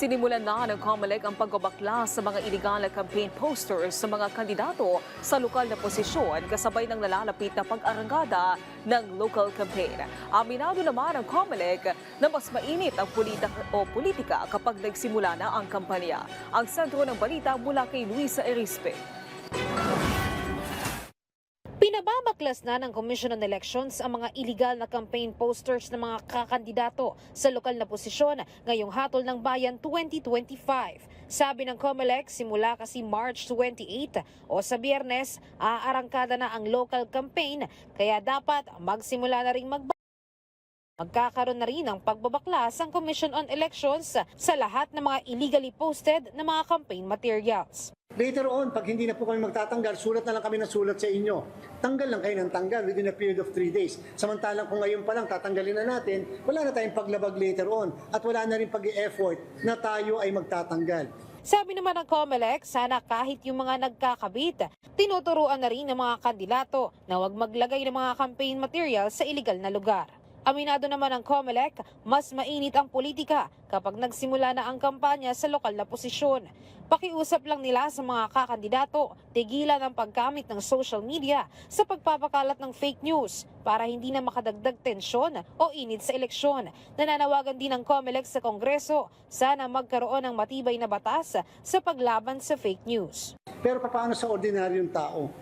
Sinimulan na ng COMELEC ang pagbabaklas sa mga iligal na campaign posters sa mga kandidato sa lokal na posisyon kasabay ng nalalapit na pag-arangada ng local campaign. Aminado naman ang COMELEC na mas mainit ang politika kapag nagsimula na ang kampanya. Ang sentro ng balita mula kay Luisa Erispe. Pinababaklas na ng Commission on Elections ang mga iligal na campaign posters ng mga kakandidato sa lokal na posisyon ngayong Hatol ng Bayan 2025. Sabi ng COMELEC, simula kasi March 28 o sa Biyernes, aarangkada na ang local campaign kaya dapat magsimula na ring Magkakaroon na rin ng pagbabaklas ang Commission on Elections sa lahat ng mga illegally posted na mga campaign materials. Later on, pag hindi na po kami magtatanggal, sulat na lang kami ng sulat sa inyo. Tanggal lang kayo ng tanggal within a period of 3 days. Samantalang kung ngayon pa lang tatanggalin na natin, wala na tayong paglabag later on at wala na rin pag-i-effort na tayo ay magtatanggal. Sabi naman ng COMELEC, sana kahit yung mga nagkakabit, tinuturuan na rin ng mga kandidato na huwag maglagay ng mga campaign materials sa illegal na lugar. Aminado naman ang COMELEC, mas mainit ang politika kapag nagsimula na ang kampanya sa lokal na posisyon. Pakiusap lang nila sa mga kakandidato, tigilan ang paggamit ng social media sa pagpapakalat ng fake news para hindi na makadagdag tensyon o init sa eleksyon. Nananawagan din ng COMELEC sa Kongreso, sana magkaroon ng matibay na batas sa paglaban sa fake news. Pero paano sa ordinaryong tao?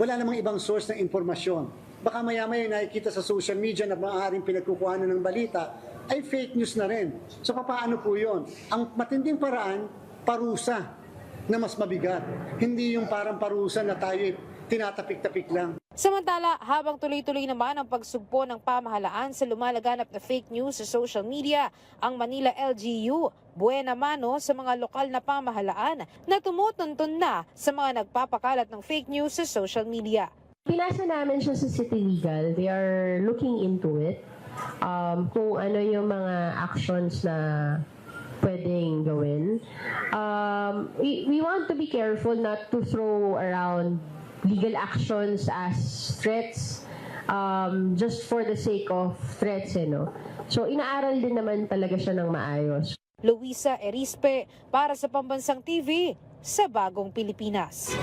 Wala namang ibang source ng impormasyon. Baka maya-maya nakikita sa social media na maaaring pinagkukuhanan ng balita ay fake news na rin. So paano po yun? Ang matinding paraan, parusa na mas mabigat. Hindi yung parang parusa na tayo tinatapik-tapik lang. Samantala, habang tuloy-tuloy naman ang pagsugpo ng pamahalaan sa lumalaganap na fake news sa social media, ang Manila LGU, buena mano sa mga lokal na pamahalaan na tumutuntun na sa mga nagpapakalat ng fake news sa social media. Pinasa namin siya sa City Legal. They are looking into it. Kung ano yung mga actions na pwedeng gawin. We want to be careful not to throw around legal actions as threats just for the sake of threats. So inaaral din naman talaga siya ng maayos. Luisa Erispe para sa Pambansang TV sa Bagong Pilipinas.